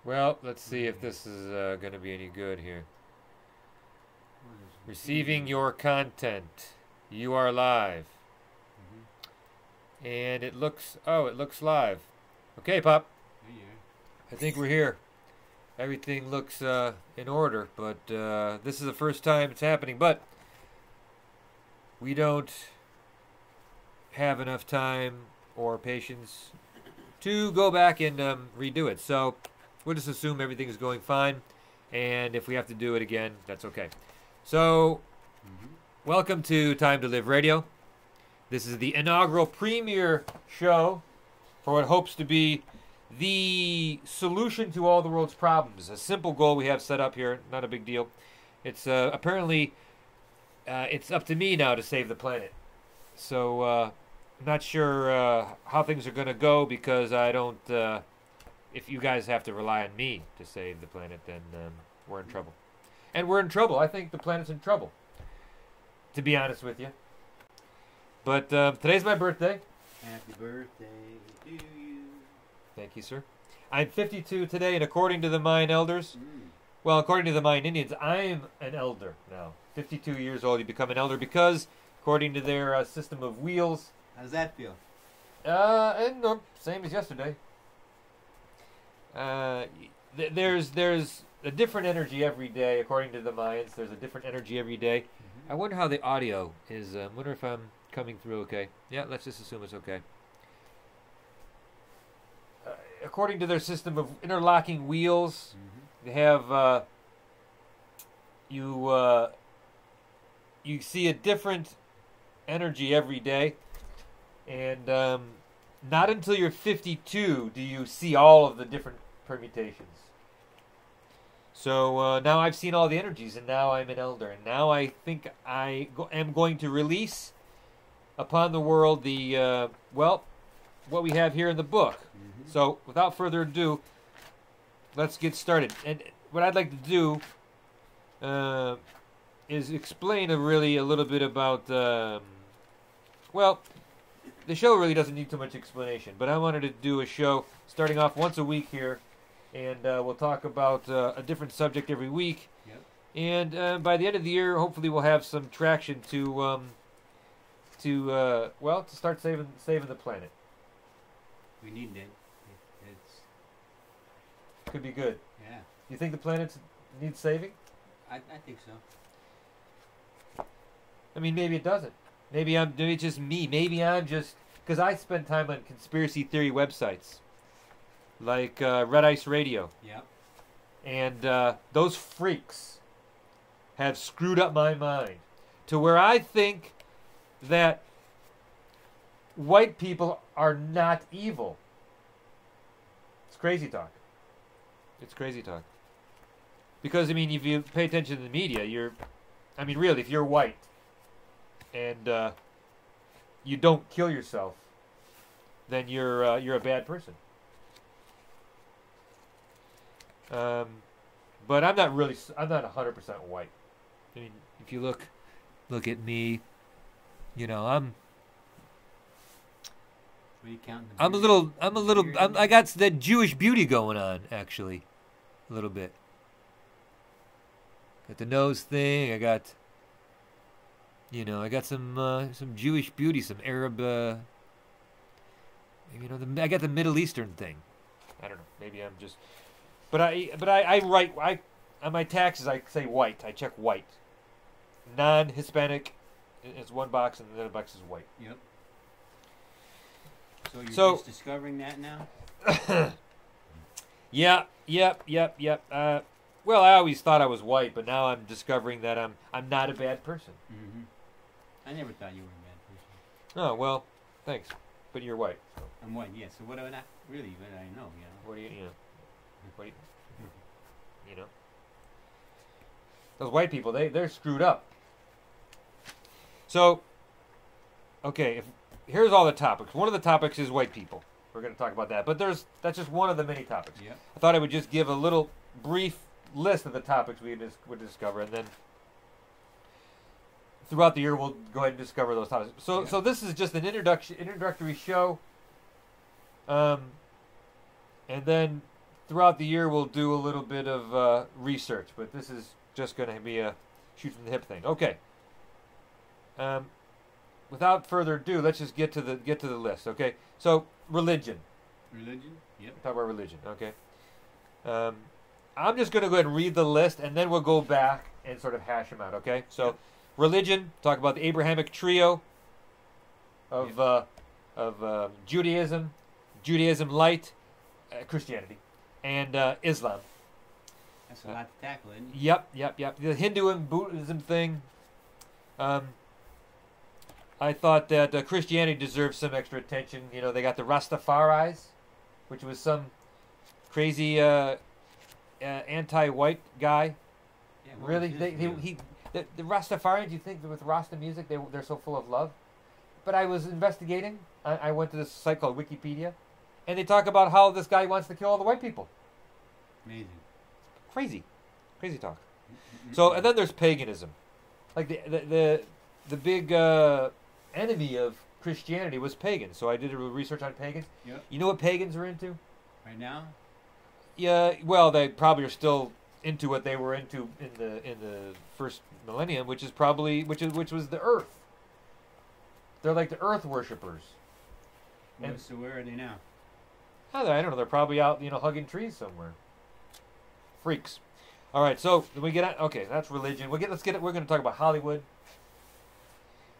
Well, let's see if this is going to be any good here. Receiving your content. You are live. And it looks, oh, it looks live. Okay, Pop. I think we're here. Everything looks in order, but this is the first time it's happening. But we don't have enough time or patience to go back and redo it. So we'll just assume everything is going fine. And if we have to do it again, that's okay. So, welcome to Time to Live Radio. This is the inaugural premiere show for what hopes to be the solution to all the world's problems. A simple goal we have set up here, not a big deal. It's apparently, it's up to me now to save the planet. So, I'm not sure how things are going to go because I don't, if you guys have to rely on me to save the planet, then we're in trouble. And we're in trouble. I think the planet's in trouble, to be honest with you. But today's my birthday. Happy birthday to you. Thank you, sir. I'm 52 today, and according to the Mayan elders, well, according to the Mayan Indians, I'm an elder now. 52 years old, you become an elder because, according to their system of wheels... How does that feel? And no, same as yesterday. There's a different energy every day, according to the Mayans. There's a different energy every day. I wonder how the audio is. I wonder if I'm coming through okay. Yeah, let's just assume it's okay. According to their system of interlocking wheels, they have you see a different energy every day, and not until you're 52 do you see all of the different permutations. So now I've seen all the energies, and now I'm an elder, and now I think I am going to release upon the world the, well, what we have here in the book. So without further ado, let's get started. And what I'd like to do is explain a little bit about, well, the show really doesn't need too much explanation, but I wanted to do a show starting off once a week here. And we'll talk about a different subject every week. Yep. And by the end of the year, hopefully we'll have some traction to start saving the planet. We need it. It's Could be good. yeah. You think the planet needs saving? I think so. I mean, maybe it doesn't. Maybe it's just me. Maybe I'm just because I spend time on conspiracy theory websites. Like Red Ice Radio. Yep. And those freaks have screwed up my mind to where I think that white people are not evil. It's crazy talk. It's crazy talk. Because, I mean, if you pay attention to the media, really, if you're white and you don't kill yourself, then you're a bad person. But I'm not 100% white. I mean, if you look at me, you know, What are you counting? I got that Jewish beauty going on, actually, a little bit. Got the nose thing, I got some Jewish beauty, some Arab, I got the Middle Eastern thing. I don't know, maybe I'm just... But I write on my taxes I say white. I check white. Non-Hispanic is one box and the other box is white. Yep. So you're just discovering that now? Yeah. Yep. Well, I always thought I was white, but now I'm discovering that I'm not a bad person. I never thought you were a bad person. Oh well, thanks. But you're white. So. I'm white, yeah. So what do I not really? What do I know? You know. What do you know? Those white people, they're screwed up. So, okay, here's all the topics. One of the topics is white people. We're going to talk about that, but that's just one of the many topics. Yep. I thought I would just give a little brief list of the topics we would discover, and then throughout the year we'll go ahead and discover those topics. So this is just an introductory show, and then throughout the year we'll do a little bit of research, but this is just going to be a shoot from the hip thing. Okay. Without further ado, let's just get to the list. Okay. So religion. Religion. Yep. Talk about religion. Okay. I'm just going to go ahead and read the list, and then we'll go back and sort of hash them out. Okay. So, Yep. religion. Talk about the Abrahamic trio of Judaism, Judaism light, Christianity, and Islam. That's a lot to tackle, isn't it? Yep. The Hindu and Buddhism thing. I thought that Christianity deserves some extra attention. You know, they got the Rastafaris, which was some crazy anti-white guy. Yeah, what Really, was his deal? the Rastafarians. You think that with Rasta music they're so full of love? But I was investigating. I went to this site called Wikipedia, and they talk about how this guy wants to kill all the white people. Amazing. Crazy talk. So, and then there's paganism, like the big enemy of Christianity was pagans. So I did a little research on pagans. Yep. You know what pagans are into? Right now? Yeah, well, they probably are still into what they were into in the first millennium, which is probably which was the earth. They're like the earth worshippers. And So where are they now? I don't know. They're probably out, hugging trees somewhere. Freaks. All right, so we get out. Okay, that's religion. We're going to talk about Hollywood,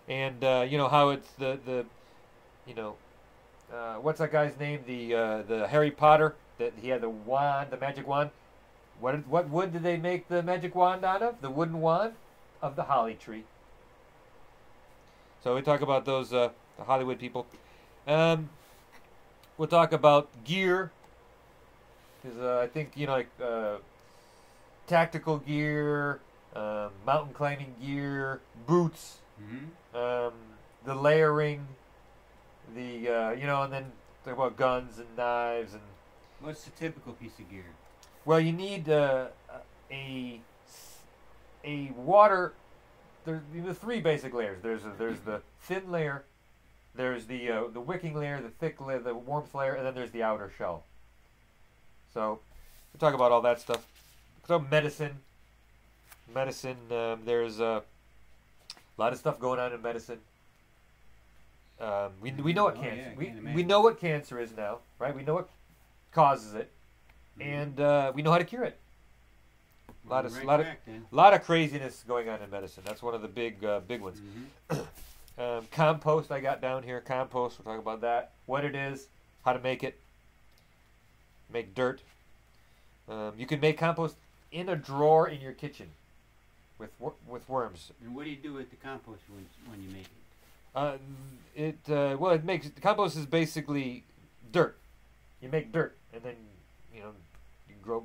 and how it's the what's that guy's name? The Harry Potter that he had the wand, the magic wand. What wood did they make the magic wand out of? The wooden wand of the holly tree. So we talk about those the Hollywood people. We'll talk about gear, because I think tactical gear, mountain climbing gear, boots, Mm-hmm. the layering, and then talk about guns and knives and. What's the typical piece of gear? Well, you need a water. There's the three basic layers. There's the thin layer, there's the wicking layer, the thick layer, the warmth layer, and then there's the outer shell. So we talk about all that stuff. So medicine. There's a lot of stuff going on in medicine. We know what Oh, cancer. yeah, I can't We know what cancer is now, right? We know what causes it, and we know how to cure it. Well, lot right of track, then. lot of craziness going on in medicine. That's one of the big ones. Mhm. Compost I got down here. Compost. We'll talk about that. What it is, how to make it. Make dirt. You can make compost in a drawer in your kitchen, with worms. And what do you do with the compost when you make it? It makes compost is basically dirt. You make dirt, and then you grow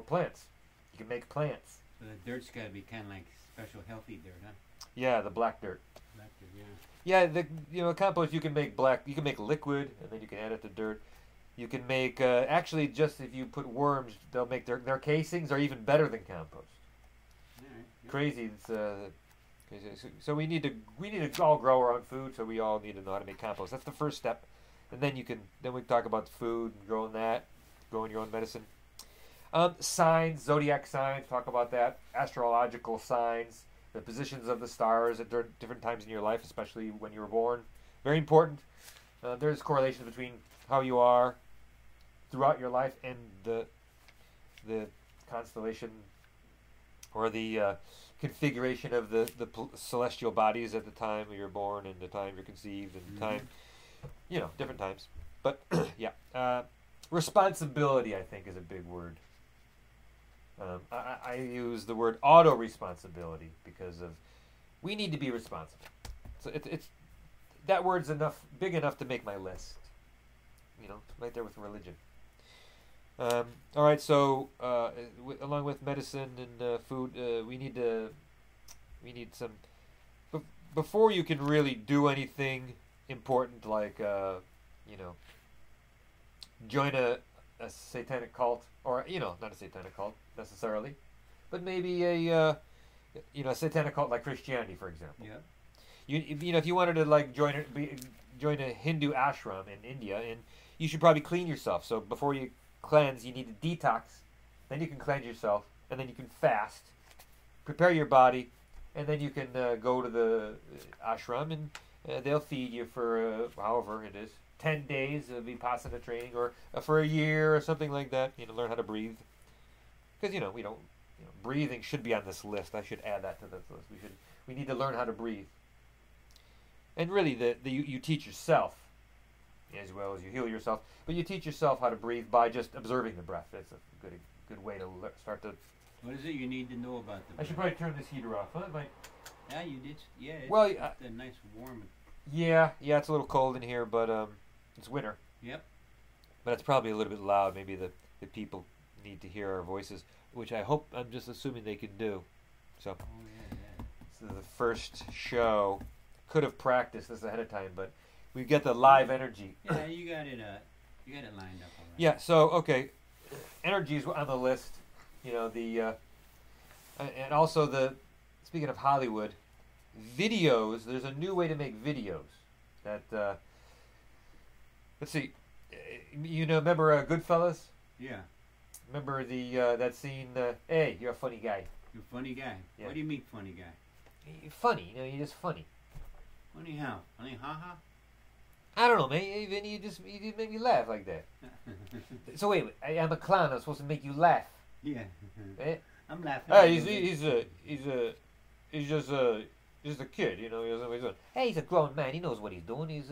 plants. You can make plants. So the dirt's got to be kind of like special healthy dirt, huh? Yeah, the black dirt. Black dirt, yeah. Yeah, compost you can make black. You can make liquid, and then you can add it to dirt. You can make actually just if you put worms, they'll make their casings are even better than compost. All right. Yeah. Crazy. It's crazy. So we need to all grow our own food. So we all need to know how to make compost. That's the first step, and then we talk about food, growing your own medicine. Signs, zodiac signs. Talk about that. Astrological signs, the positions of the stars at different times in your life, especially when you were born. Very important. There's correlation between how you are throughout your life and the constellation or the configuration of the celestial bodies at the time you're born and the time you're conceived and the time, different times. But yeah, responsibility I think is a big word. I use the word auto-responsibility because we need to be responsible. So it's that word's big enough to make my list. Right there with religion. All right, so along with medicine and food, we need some. Before you can really do anything important, like join a satanic cult, or not a satanic cult necessarily, but maybe a satanic cult like Christianity, for example. Yeah. If you wanted to like join a Hindu ashram in India, and you should probably clean yourself. So before you cleanse, you need to detox. Then you can cleanse yourself, and then you can fast, prepare your body, and then you can go to the ashram, and they'll feed you for however it is, 10 days of Vipassana training, or for a year or something like that. Learn how to breathe. Because we don't. Breathing should be on this list. I should add that to this list. We need to learn how to breathe. And really, you teach yourself as well as you heal yourself. But you teach yourself how to breathe by just observing the breath. That's a good way to start to. What is it you need to know about the breath? I should probably turn this heater off. Huh? Yeah, you did. Yeah. Well, it's a nice warm. Yeah, it's a little cold in here, but it's winter. Yep. But it's probably a little bit loud. Maybe the people need to hear our voices, which I'm just assuming they can do. So, This is the first show. Could have practiced this ahead of time, but we get the live energy. Yeah, you got it lined up all right. Yeah. So okay, energy's on the list. And also speaking of Hollywood, videos. There's a new way to make videos. That let's see. Remember Goodfellas? Yeah. Remember that scene? Hey, you're a funny guy. You're a funny guy. Yeah. What do you mean, funny guy? You're funny. You're just funny. Funny how? Funny ha-ha? I don't know, man. Even you just make me laugh like that. So wait, I'm a clown. I'm supposed to make you laugh. Yeah. Eh? I'm laughing. He's just a kid. He doesn't know what he's doing. Hey, he's a grown man. He knows what he's doing.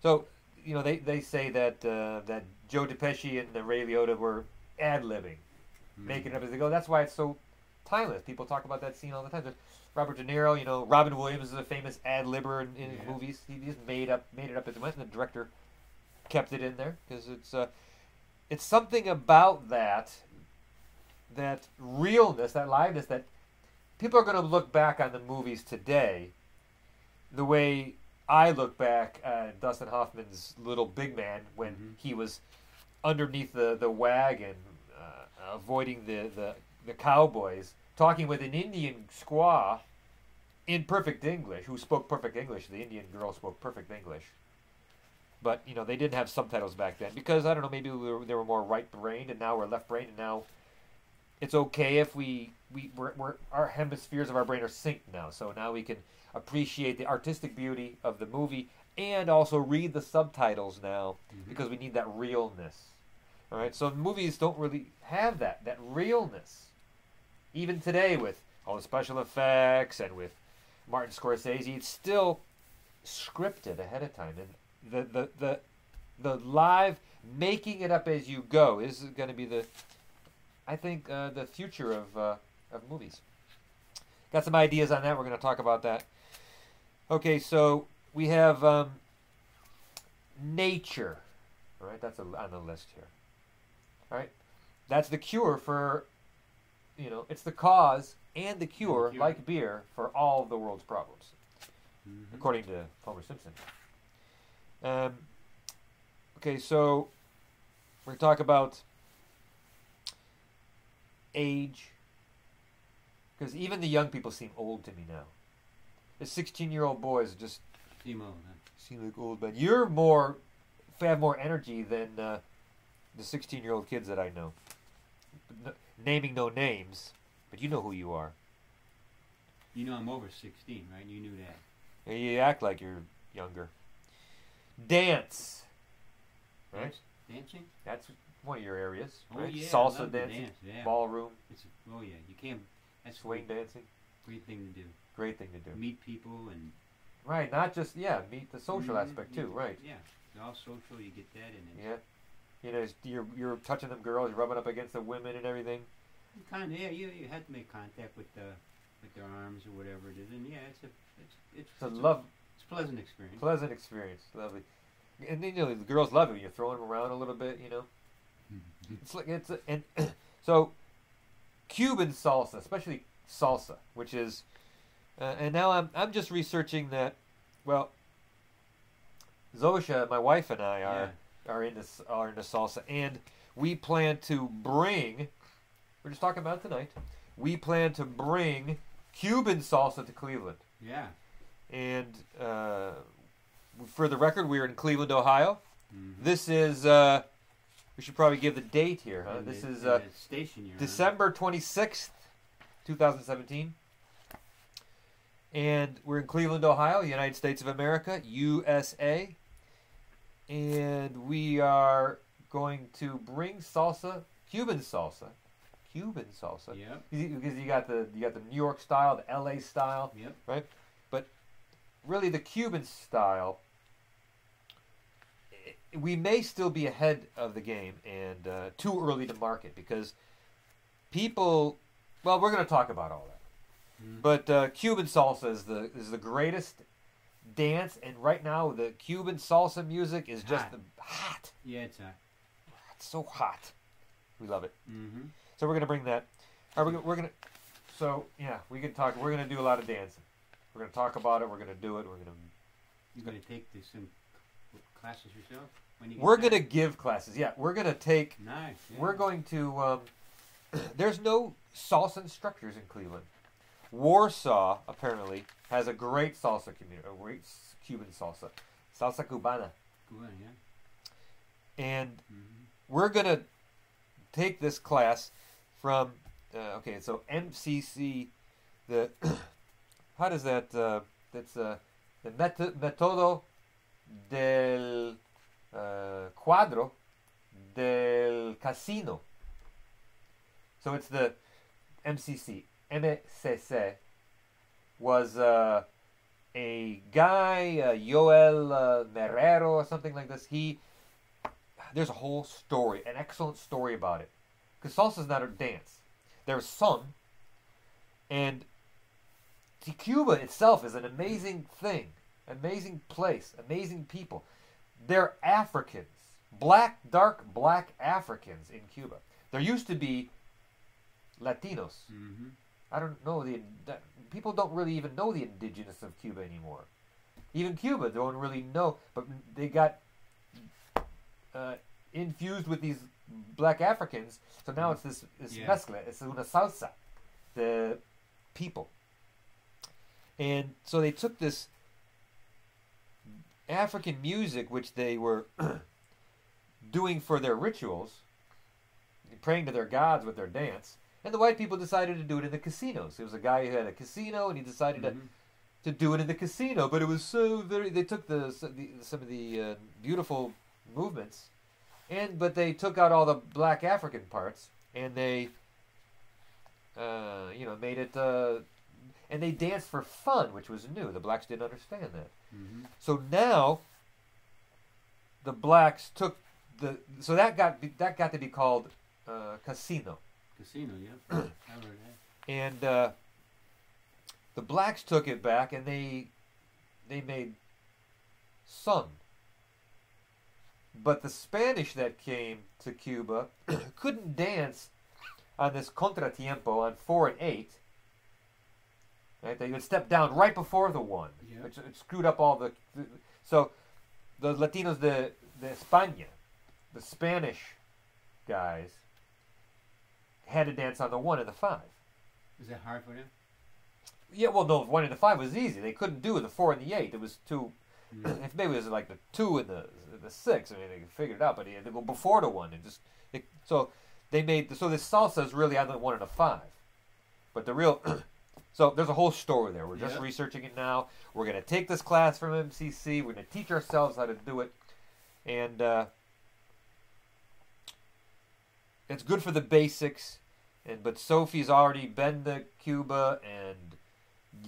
So they say that Joe DePesci and Ray Liotta were ad-libbing, making it up as they go. That's why it's so timeless. People talk about that scene all the time. There's Robert De Niro, Robin Williams is a famous ad-libber in his movies. He just made it up as he went, and the director kept it in there because it's something about that realness, that liveness, that people are going to look back on the movies today the way I look back at Dustin Hoffman's Little Big Man when he was underneath the wagon, avoiding the cowboys, talking with an Indian squaw in perfect English, who spoke perfect English. The Indian girl spoke perfect English. But, they didn't have subtitles back then because, I don't know, maybe they were more right-brained and now we're left-brained, and now it's okay if our hemispheres of our brain are synced now. So now we can appreciate the artistic beauty of the movie and also read the subtitles now because we need that realness. All right, so movies don't really have that realness. Even today with all the special effects and with Martin Scorsese, it's still scripted ahead of time. And the live making it up as you go is going to be the future of movies. Got some ideas on that. We're going to talk about that. Okay, so we have nature. All right, that's on the list here. All right, that's the cure for, it's the cause and the cure, like beer, for all of the world's problems, according to Homer Simpson. Okay, so we're going to talk about age, because even the young people seem old to me now. The 16-year-old boys just seem old, huh? Seem like old men. You're have more energy than the 16-year-old kids that I know. Naming no names, but you know who you are. I'm over 16, right? You knew that. You act like you're younger. Dance. Right? Dancing? That's one of your areas. Oh, right? yeah. Salsa dancing. Dance, yeah. Ballroom. You can't. That's swing dancing. Great thing to do. Great thing to do. Meet people and. Right, not just meet the social aspect too. Right. Yeah, it's all social. You get that in it. Yeah. You're touching them girls, you're rubbing up against the women and everything. Kind of, yeah. You had to make contact with their arms or whatever it is, and yeah, it's a pleasant experience. Pleasant experience, lovely. And then the girls love it when you're throwing them around a little bit, It's like so Cuban salsa, especially salsa, which is, and now I'm just researching that. Well, Zosha, my wife, and I are into salsa, and we plan to bring. We're just talking about it tonight. We plan to bring Cuban salsa to Cleveland. Yeah. And for the record, we're in Cleveland, Ohio. This is We should probably give the date here, huh? And This the- is and the station you're on. December 26th, 2017. And we're in Cleveland, Ohio, United States of America, USA. And we are going to bring salsa, Cuban salsa. Yep. Because you got the New York style, the LA style, Yep. right? But really the Cuban style, we may still be ahead of the game and too early to market because people, well, we're going to talk about all that. Mhm. But Cuban salsa is the greatest dance, and right now the Cuban salsa music is just hot. Yeah, it's hot. It's so hot. We love it. Mm-hmm. So we're gonna bring that. We're gonna. So yeah, we can talk. We're gonna do a lot of dancing. We're gonna talk about it. We're gonna do it. You're gonna take some classes yourself when you get We're back? gonna give classes. Yeah, we're gonna take. Nice. Yeah. We're going to. There's no salsa instructors in Cleveland. Warsaw apparently has a great salsa community, a great Cuban salsa, salsa cubana, Good, yeah. and Mm-hmm. we're gonna take this class from. Okay, so MCC, the how does that? That's the metodo del cuadro del casino. So it's the MCC. MCC was a guy, Joel Marrero or something like this. There's a whole story, an excellent story about it. Because salsa's not a dance. There's sung. And Cuba itself is an amazing thing. Amazing place. Amazing people. They're Africans. Dark black Africans in Cuba. There used to be Latinos. Mm-hmm. I don't know people don't really even know the indigenous of Cuba anymore. Even Cuba don't really know, but they got infused with these black Africans. So now it's this Yeah. mezcla. It's una salsa, the people. And so they took this African music, which they were doing for their rituals, praying to their gods with their dance. And the white people decided to do it in the casinos. There was a guy who had a casino, and he decided to do it in the casino. But it was so very. They took some of the beautiful movements, but they took out all the black African parts, and they, made it. And they danced for fun, which was new. The blacks didn't understand that. Mm-hmm. So now, the blacks took so that got to be called casino. Casino, yeah. I heard that. And the blacks took it back, and they made sun. But the Spanish that came to Cuba couldn't dance on this contratiempo on 4 and 8. Right? They would step down right before the 1, Yeah. which it screwed up all the. So the Latinos, the España, the Spanish guys, had to dance on the 1 and the 5. Is that hard for them? Yeah, well, no, 1 and the 5 was easy. They couldn't do the 4 and the 8. It was too. Mm. If maybe it was like the 2 and the 6. I mean, they figured it out, but they had to go before the 1 and so they made so this salsa is really on the 1 and a 5, but the real. So there's a whole story there. We're just Yep. researching it now. We're gonna take this class from MCC. We're gonna teach ourselves how to do it, and it's good for the basics. But Sophie's already been to Cuba and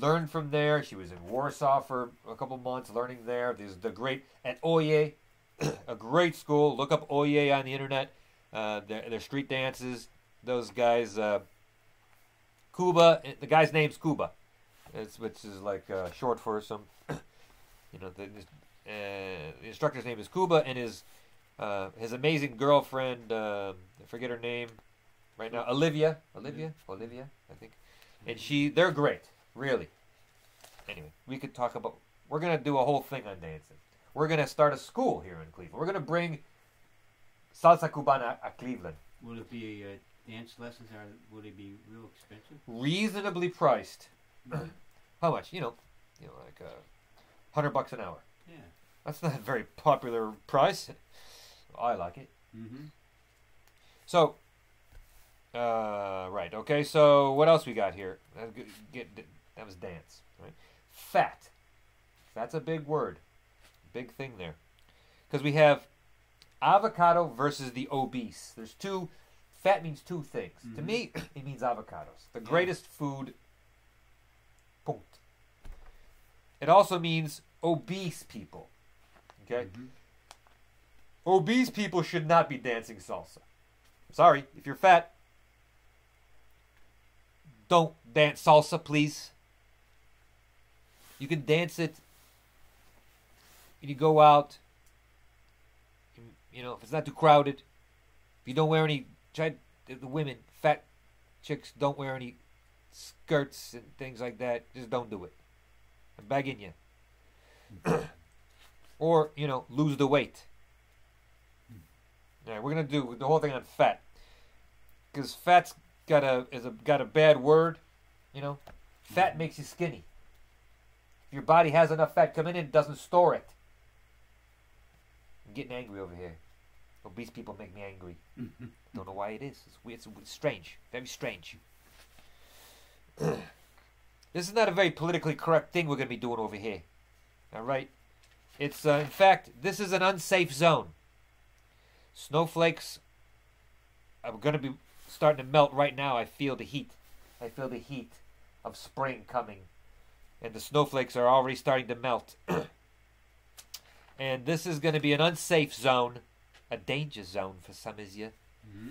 learned from there. She was in Warsaw for a couple months learning there. There's the great at Oye, a great school. Look up Oye on the internet. Their street dances. Those guys, Cuba. The guy's name's Cuba, which is like short for some. The instructor's name is Cuba, and his amazing girlfriend. I forget her name right now. Olivia, I think. And they're great, really. Anyway, we could talk about. We're gonna do a whole thing on dancing. We're gonna start a school here in Cleveland. We're gonna bring salsa cubana to Cleveland. Will it be dance lessons? Or will they be real expensive? Reasonably priced. How much? Like $100 an hour. Yeah. That's not a very popular price. I like it. Mm-hmm. So, right. Okay. So what else we got here? That was dance. Right. Fat. That's a big word. Big thing there. Because we have avocado versus the obese. There's two. Fat means two things. Mm-hmm. To me, it means avocados. The greatest food. Punkt. It also means obese people. Okay? Mm-hmm. Obese people should not be dancing salsa. Sorry, if you're fat, don't dance salsa, please. You can dance it. You go out. You know, if it's not too crowded. If you don't wear any, the women, fat chicks don't wear any skirts and things like that. Just don't do it. I'm begging you. Or, you know, lose the weight. All right, we're gonna do the whole thing on fat, because fat's got a bad word. You know, fat makes you skinny. If your body has enough fat coming in, it doesn't store it. I'm getting angry over here. Obese people make me angry. Don't know why it is. It's weird. It's strange. Very strange. This is not a very politically correct thing we're going to be doing over here. All right? It's, in fact, this is an unsafe zone. Snowflakes are going to be starting to melt right now. I feel the heat. I feel the heat of spring coming. And the snowflakes are already starting to melt. And this is going to be an unsafe zone. A danger zone for some of you. Mm-hmm.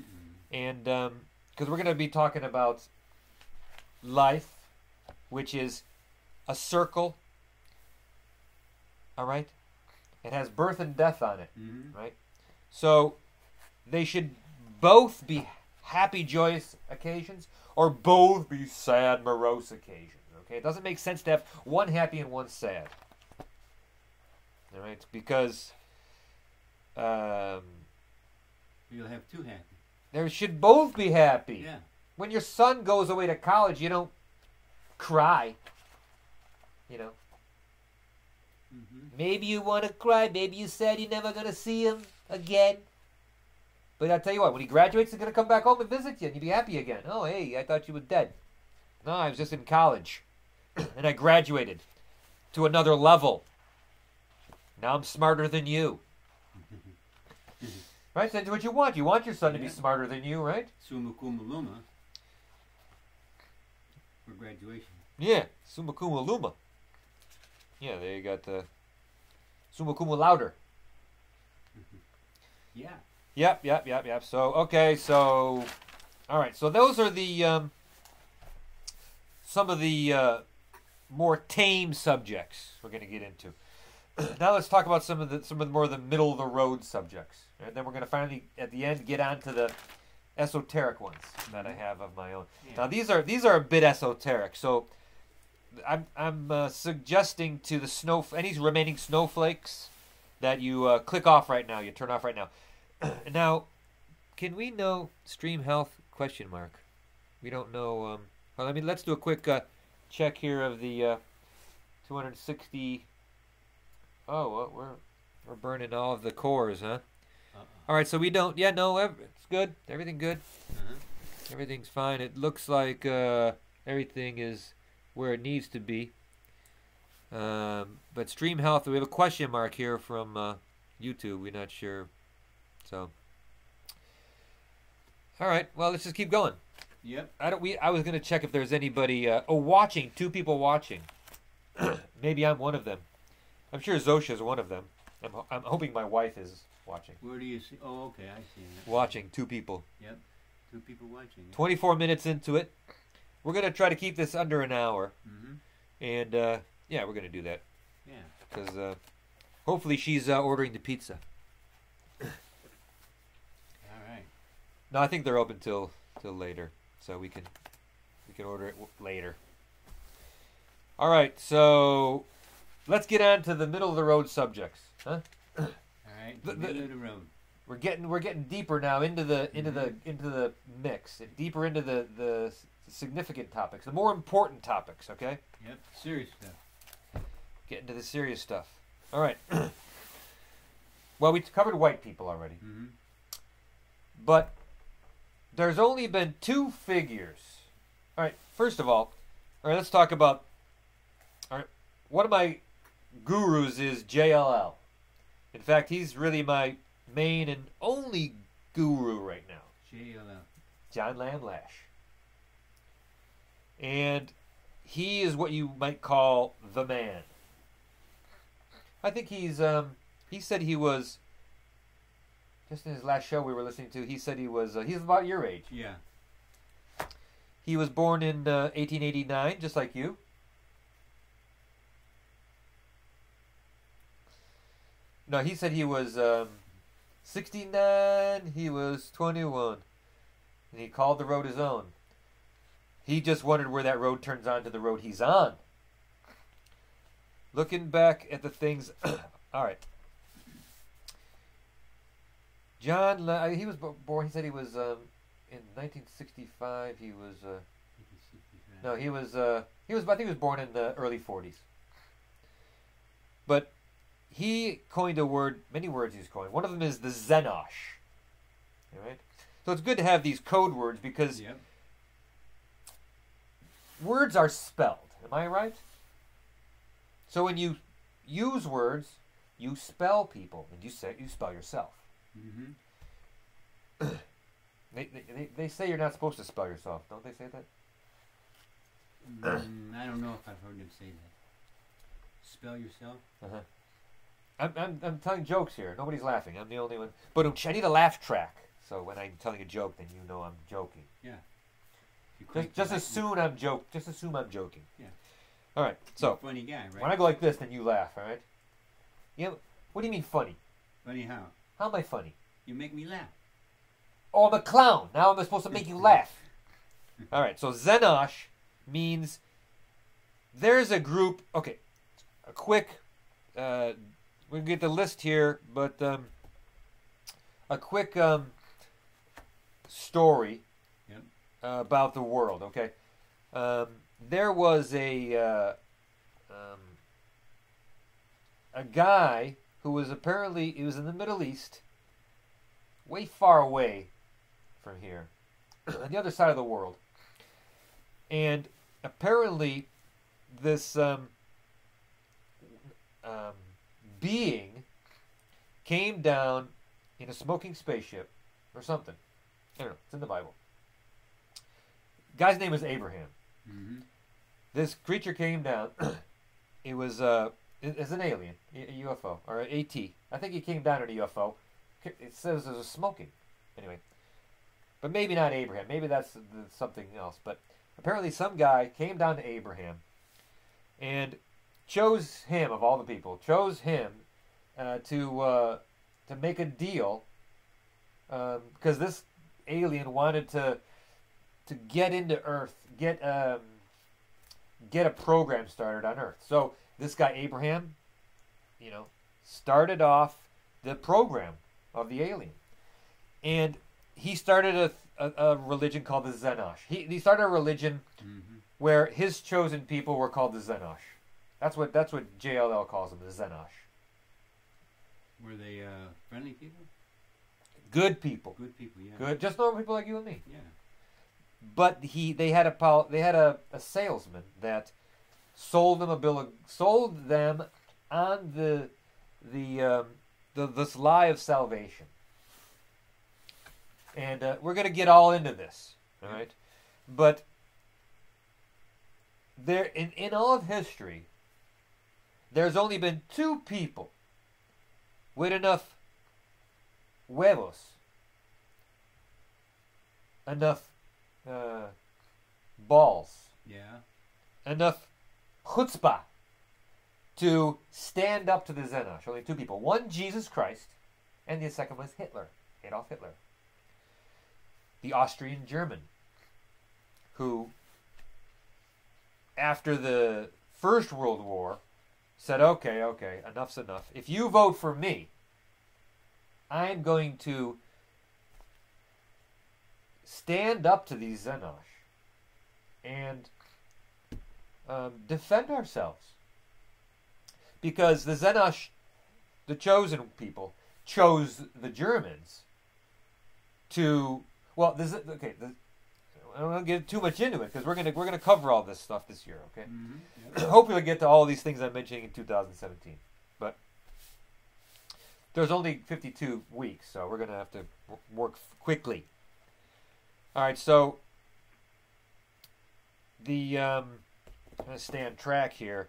And because we're going to be talking about life, which is a circle. All right? It has birth and death on it. Mm-hmm. Right? So they should both be happy, joyous occasions, or both be sad, morose occasions. Okay? It doesn't make sense to have one happy and one sad. All right? Because you'll have two happy. There should both be happy. Yeah. When your son goes away to college, you don't cry. You know. Mm-hmm. Maybe you want to cry. Maybe you said you're never going to see him again. But I'll tell you what, when he graduates, he's going to come back home and visit you, and you'll be happy again. Oh, hey, I thought you were dead. No, I was just in college. And I graduated to another level. Now I'm smarter than you. Right? That's what you want. You want your son to be smarter than you, right? Summa cum laude for graduation. Yeah, summa cum laude. Yeah, there you got the summa cum laude. Yeah. Yep. So, okay, so, all right. So those are the some of the more tame subjects we're going to get into. Now let's talk about some of the more of the middle of the road subjects, and then we're going to finally at the end get on to the esoteric ones that I have of my own. Yeah. Now these are a bit esoteric, so I'm suggesting to the any remaining snowflakes that you click off right now. You turn off right now. Now, can we know stream health ? We don't know. Well, let's do a quick check here of the 260. Oh, well, we're burning all of the cores, huh? All right, so we don't. Yeah, no, it's good. Everything good. Everything's fine. It looks like everything is where it needs to be. But stream health, we have a question mark here from YouTube. We're not sure. So, all right. Well, let's just keep going. Yep. I was gonna check if there's anybody watching. 2 people watching. Maybe I'm one of them. I'm sure Zosha's one of them. I'm hoping my wife is watching. Where do you see? Oh, okay, I see it. Watching 2 people. Yep. 2 people watching. 24 minutes into it. We're gonna try to keep this under an hour. Mm-hmm. And yeah, we're gonna do that. Yeah. Because hopefully she's ordering the pizza. No, I think they're open till later, so we can order it later. All right, so let's get on to the middle of the road subjects, huh? All right, middle of the road. We're getting deeper now into the mix, deeper into the significant topics, the more important topics. Okay. Yep, serious stuff. Get into the serious stuff. All right. Well, we covered white people already, but there's only been two figures. All right, first of all let's talk about. All right, one of my gurus is JLL. In fact, he's really my main and only guru right now. JLL. John Lamb Lash. And he is what you might call the man. I think he's, he said he was, just in his last show we were listening to, he said he was, he's about your age. Yeah. He was born in 1889, just like you. No, he said he was 69, he was 21. And he called the road his own. He just wondered where that road turns on to the road he's on. Looking back at the things... all right. John, he was born, he said he was in 1965, he was... no, he was, I think he was born in the early 40s. But he coined a word, many words he's coined. One of them is the Zenosh. All right? So it's good to have these code words because words are spelled. Am I right? So when you use words, you spell people, and you spell yourself. Mm-hmm. They say you're not supposed to spell yourself. Don't they say that? I don't know if I've heard them say that. Spell yourself? Uh-huh. I'm telling jokes here. Nobody's laughing. I'm the only one. But I need a laugh track. So when I'm telling a joke, then you know I'm joking. Yeah. Just assume I'm joking. Just assume I'm joking. Yeah. All right. So funny guy, right? When I go like this, then you laugh. All right. Yeah. What do you mean funny? Funny how? How am I funny? You make me laugh. Oh, I'm a clown. Now I'm supposed to make you laugh. All right. So Zenosh means there's a group. Okay. A quick. We can get the list here, but a quick story about the world. Okay, there was a guy who was apparently he was in the Middle East, way far away from here, on the other side of the world, and apparently this being came down in a smoking spaceship or something. I don't know. It's in the Bible. Guy's name is Abraham. Mm-hmm. This creature came down. It was it's an alien, a UFO or an AT. I think he came down in a UFO. It says it was smoking. Anyway, but maybe not Abraham. Maybe that's something else. But apparently, some guy came down to Abraham and chose him, of all the people, chose him to make a deal because this alien wanted to get into Earth, get a program started on Earth. So this guy Abraham, started off the program of the alien, and he started a religion called the Zenosh. He started a religion where his chosen people were called the Zenosh. That's what JLL calls them, the Zenosh. Were they friendly people? Good people. Good people, yeah. Good, just normal people like you and me. Yeah. But they had a salesman that sold them on this lie of salvation. And we're going to get all into this, all right? But there in all of history, there's only been two people with enough huevos, enough balls, enough chutzpah to stand up to the Zenosh. Only two people. One, Jesus Christ, and the second was Hitler, Adolf Hitler, the Austrian German, who, after the First World War, said, okay, enough's enough. If you vote for me, I'm going to stand up to these Zenosh and defend ourselves. Because the Zenosh, the chosen people, chose the Germans to Well, this is okay. I don't want to get too much into it because we're gonna cover all this stuff this year. Okay. Mm-hmm. Yep. Hopefully, we'll get to all these things I'm mentioning in 2017. But there's only 52 weeks, so we're gonna have to work quickly. All right. So I'm gonna stay on track here.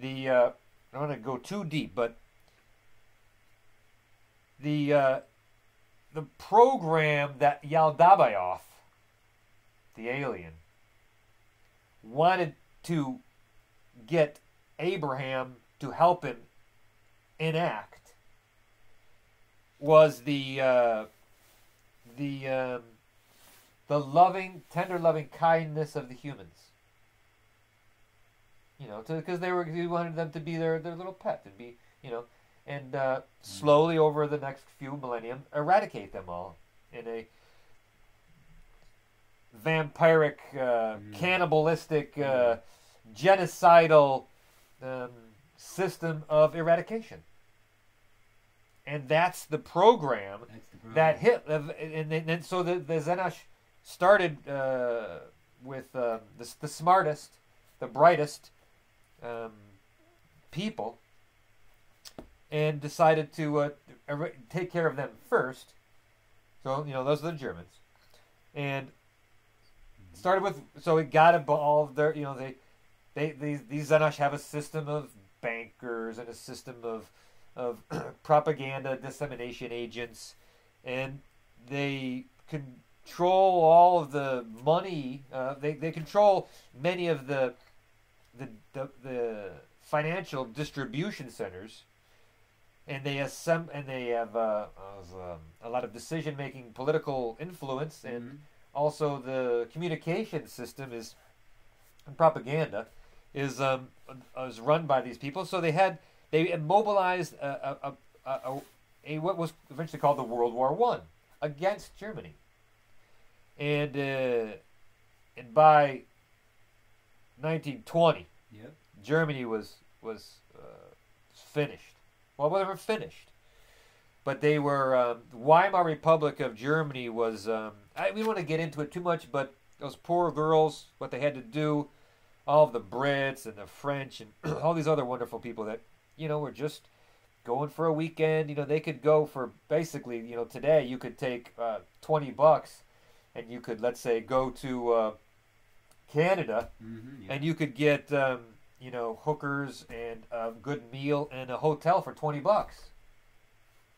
I don't want to go too deep, but the program that Yaldabaoth, the alien, wanted to get Abraham to help him enact was the loving, tender loving kindness of the humans. You know, because he wanted them to be their little pet and be, you know, and slowly over the next few millennium eradicate them all in a vampiric, cannibalistic, genocidal system of eradication. And that's the program that hit. And so the Zenosh started with the smartest, the brightest people, and decided to take care of them first. So, you know, those are the Germans. And started with, so it got involved their, you know, these Zenosh have a system of bankers and a system of propaganda dissemination agents, and they control all of the money. They control many of the financial distribution centers, and they have a lot of decision making, political influence, and also the communication system is and propaganda is run by these people. So they mobilized a what was eventually called the World War I against Germany, and by 1920, yep, Germany was finished. Well, they were finished, but they were Weimar Republic of Germany was. We don't want to get into it too much, but those poor girls, what they had to do, all of the Brits and the French and all these other wonderful people that, you know, were just going for a weekend. You know, they could go for basically, you know, today you could take $20 and you could, let's say, go to Canada, yeah, and you could get, you know, hookers and a good meal and a hotel for $20.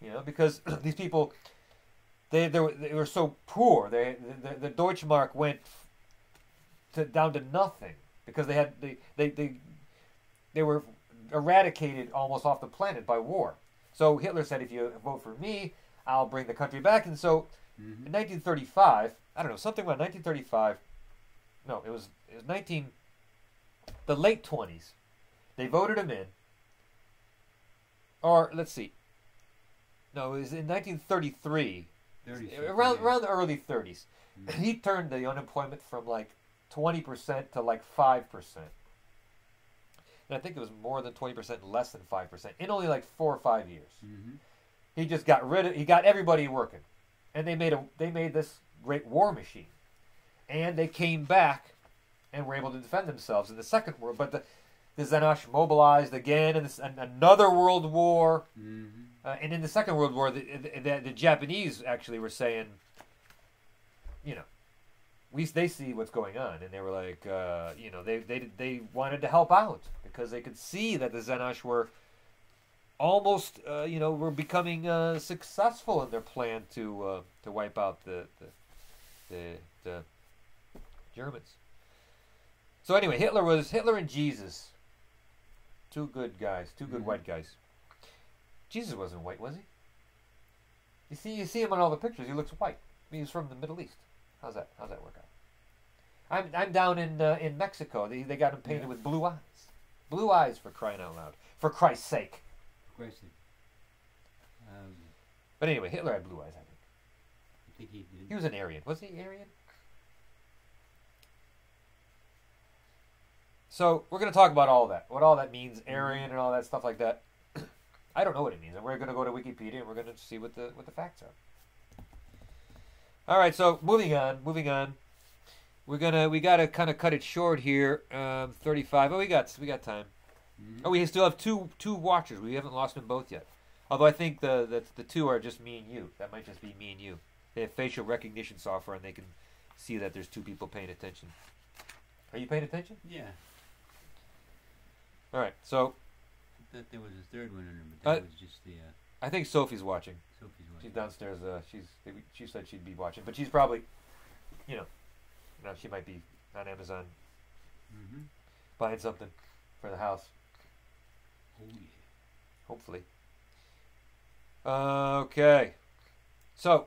You know, because these people, they were so poor. The Deutschmark went down to nothing because they were eradicated almost off the planet by war. So Hitler said, if you vote for me, I'll bring the country back. And so in 1935, I don't know, something about 1935. No, it was the late 20s. They voted him in. Or let's see. No, it was in 1933. Around the early 30s. He turned the unemployment from like 20% to like 5%. And I think it was more than 20%, less than 5%, in only like 4 or 5 years. He just he got everybody working. And they made this great war machine. And they came back and were able to defend themselves in the Second World. But the Zenosh mobilized again in another world war. And in the Second World War, the Japanese actually were saying, you know, they see what's going on, and they were like, you know, they wanted to help out because they could see that the Zenosh were almost, you know, were becoming successful in their plan to wipe out the Germans. So anyway, Hitler and Jesus, two good guys, two good white guys. Jesus wasn't white, was he? You see him on all the pictures. He looks white. I mean, he's from the Middle East. How's that work out? I'm down in Mexico. They got him painted with blue eyes. Blue eyes, for crying out loud. For Christ's sake. For Christ's sake. But anyway, Hitler had blue eyes, I think. I think he did. He was an Aryan. Was he Aryan? So we're going to talk about all that. What all that means, Aryan and all that stuff like that. I don't know what it means. And we're going to go to Wikipedia and we're going to see what the facts are. All right, so moving on. We gotta kind of cut it short here. 35. Oh, we got time. Mm-hmm. Oh, we still have two watchers. We haven't lost them both yet. Although I think the two are just me and you. That might just be me and you. They have facial recognition software, and they can see that there's two people paying attention. Are you paying attention? Yeah. All right. So. I thought there was a third one in there, but that was just the. I think Sophie's watching. Sophie's watching. She's downstairs. She said she'd be watching, but she's probably, she might be on Amazon Mm-hmm. buying something for the house. Oh yeah. Hopefully. Okay. So,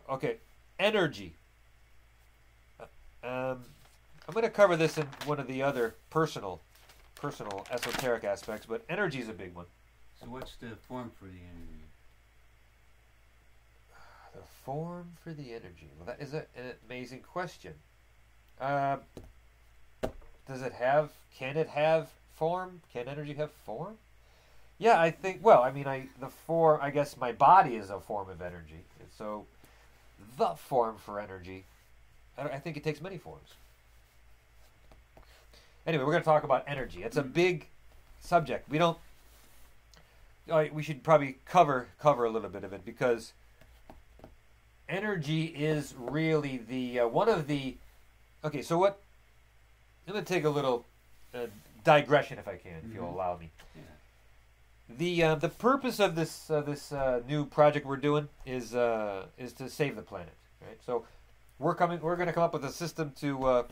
energy. I'm going to cover this in one of the other personal esoteric aspects, but energy is a big one. So what's the form for the energy? The form for the energy. Well, that is an amazing question. Can it have form? Can energy have form? Yeah, I think, I guess my body is a form of energy. And so the form for energy, I think it takes many forms. Anyway, we're going to talk about energy. It's a big subject. We should probably cover a little bit of it, because energy is really the one of the. Okay, so what? I'm going to take a little digression, if I can, if you'll allow me. Yeah. The purpose of this new project we're doing is to save the planet, right? So we're going to come up with a system to.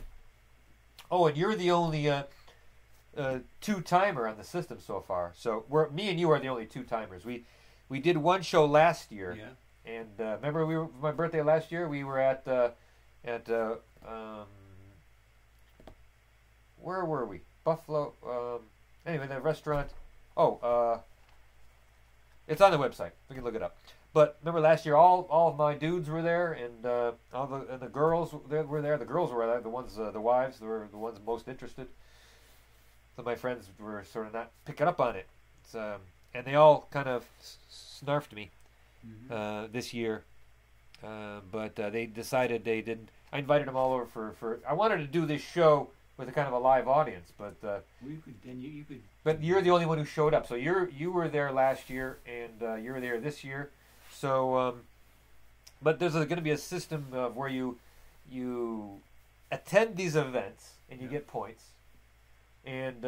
And you're the only two-timer on the system so far. So me and you are the only two-timers. We did one show last year. Yeah. And remember, my birthday last year. We were at where were we? Buffalo. Anyway, the restaurant. It's on the website. We can look it up. But remember last year, all of my dudes were there, and the girls were there. The girls were there. The wives were the ones most interested. So my friends were sort of not picking up on it. And they all kind of snarfed me this year. But they decided they didn't. I invited them all over for. I wanted to do this show with a kind of a live audience, but you could. But you're the only one who showed up. So you were there last year, and you were there this year. So, but there's going to be a system of where you attend these events and you get points, and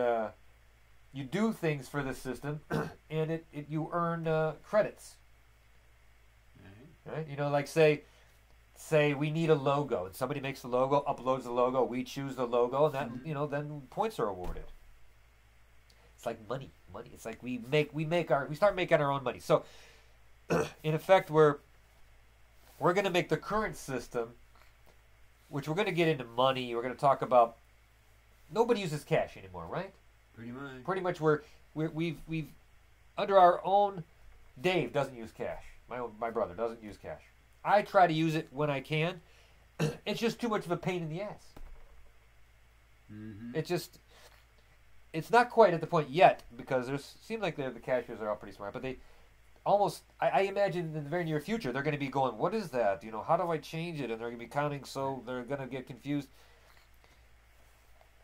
you do things for the system, and you earn credits. Right? Like say we need a logo, and somebody makes the logo, uploads the logo, we choose the logo, and that then points are awarded. It's like money. It's like we start making our own money. So, in effect, we're going to make the current system, which we're going to get into money. We're going to talk about. Nobody uses cash anymore, right? Pretty much, we've under our own. Dave doesn't use cash. My brother doesn't use cash. I try to use it when I can. It's just too much of a pain in the ass. It's not quite at the point yet, because seems like the cashiers are all pretty smart, but they almost, I imagine in the very near future, they're going to be going, what is that? How do I change it? And they're going to be counting, so they're going to get confused.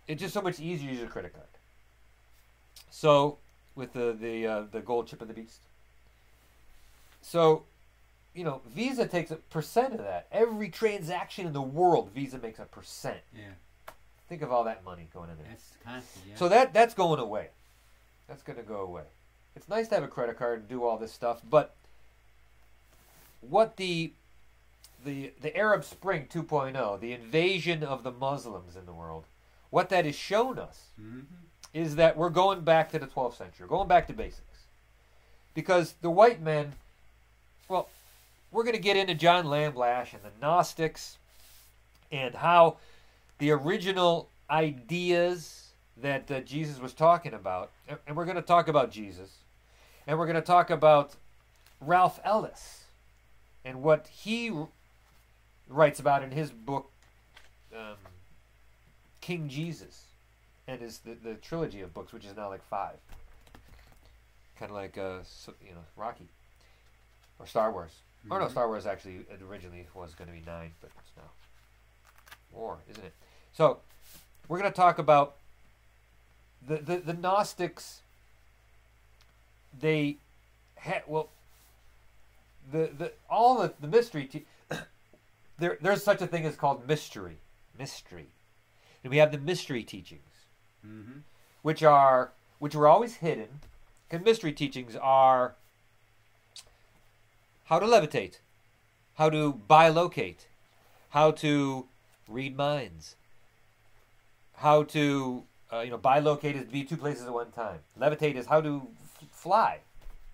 It's just so much easier to use a credit card. So, with the gold chip of the beast. So, Visa takes a percent of that. Every transaction in the world, Visa makes a percent. Yeah. Think of all that money going in there. That's constant, yeah. So that's going away. That's going to go away. It's nice to have a credit card and do all this stuff, but what the Arab Spring 2.0, the invasion of the Muslims in the world, what that has shown us is that we're going back to the 12th century, going back to basics. Because the white men, we're going to get into John Lamblash and the Gnostics and how the original ideas that Jesus was talking about, and we're going to talk about Jesus, and we're going to talk about Ralph Ellis and what he writes about in his book, King Jesus, and the trilogy of books, which is now like 5, kind of like Rocky or Star Wars. Or no, Star Wars actually originally was going to be 9, but it's now war, isn't it? So we're going to talk about the Gnostics. They had all the mystery. There's such a thing as called mystery, and we have the mystery teachings, which were always hidden. And mystery teachings are how to levitate, how to bilocate, how to read minds, how to bilocate is to be two places at one time. Levitate is how to fly,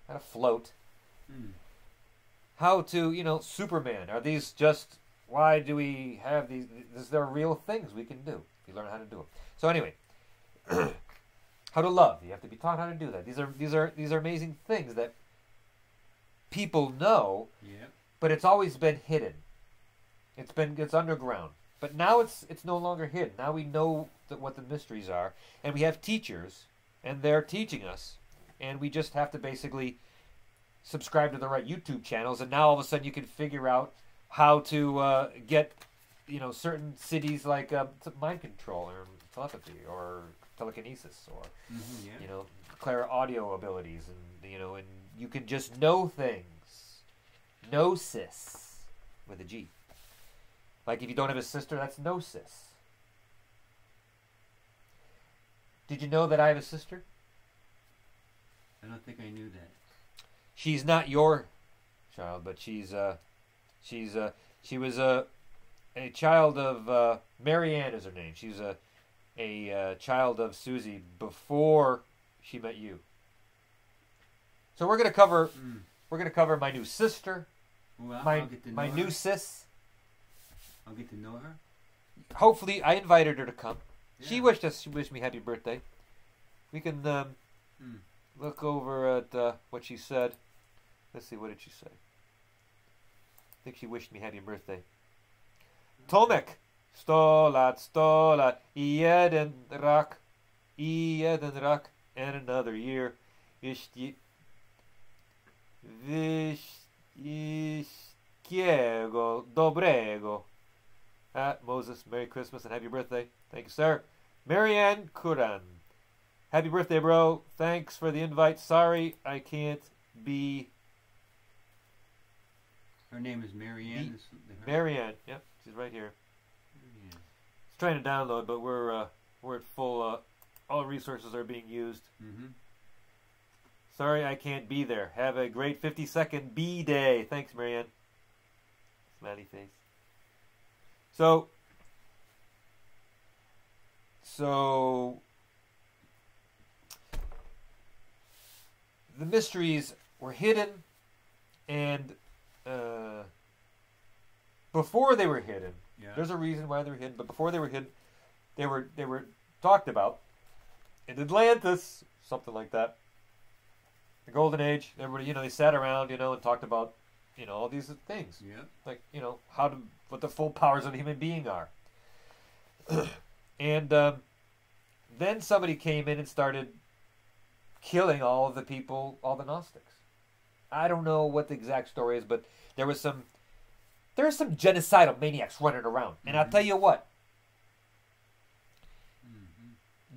how to float. How to, Superman. Are these just, why do we have these? They're real things we can do if you learn how to do them. So anyway, how to love. You have to be taught how to do that. These are amazing things that people know, but it's always been hidden. It's underground. But now it's no longer hidden. Now we know what the mysteries are, and we have teachers, and they're teaching us, and we just have to basically subscribe to the right YouTube channels, and now all of a sudden you can figure out how to get, certain cities like mind control or telepathy or telekinesis or, clairaudio abilities, and and you can just know things. Gnosis with a G. Like if you don't have a sister, that's gnosis. Did you know that I have a sister? I don't think I knew that. She's not your child, but she was a child of Marianne is her name. She's a child of Susie before she met you. So we're gonna cover my new sister, my new sis. I'll get to know her. Hopefully, I invited her to come. Yeah. She wished me happy birthday. We can look over at what she said. Let's see, what did she say? I think she wished me happy birthday. Tomek, 100 lat, jeden rak, and another year. Wszystkiego dobrego. Moses, Merry Christmas and happy birthday. Thank you, sir. Marianne Kuran. Happy birthday, bro. Thanks for the invite. Sorry I can't be... Her name is Marianne. Marianne. Yep, she's right here. Marianne. It's trying to download, but we're at full... all resources are being used. Sorry I can't be there. Have a great 52nd B-Day. Thanks, Marianne. Smiley face. So the mysteries were hidden, and before they were hidden, there's a reason why they were hidden. But before they were hidden, they were talked about in Atlantis, something like that. The Golden Age. Everybody, they sat around, and talked about, all these things. Yeah. Like, what the full powers of the human being are. And then somebody came in and started killing all of the people, all the Gnostics. I don't know what the exact story is, but there are some genocidal maniacs running around. And I'll tell you what.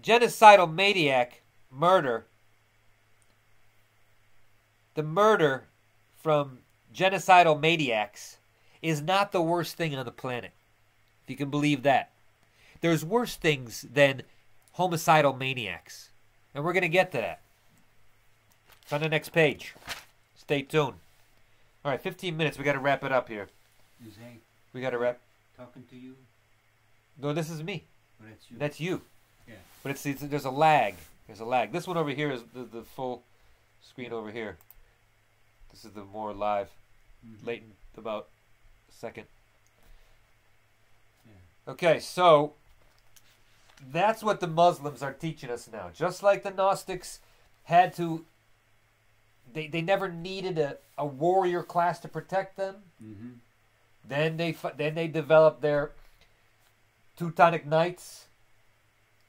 Genocidal maniac murder. The murder from genocidal maniacs is not the worst thing on the planet. If you can believe that. There's worse things than homicidal maniacs. And we're going to get to that. It's on the next page. Stay tuned. All right, 15 minutes. We got to wrap it up here. Is Hank we got to wrap. talking to you? No, this is me. Oh, that's you. That's you. Yeah. But there's a lag. There's a lag. This one over here is the full screen over here. This is the more live. Latent about a second. Yeah. Okay, so that's what the Muslims are teaching us now. Just like the Gnostics had to, they never needed a warrior class to protect them. Then they developed their Teutonic Knights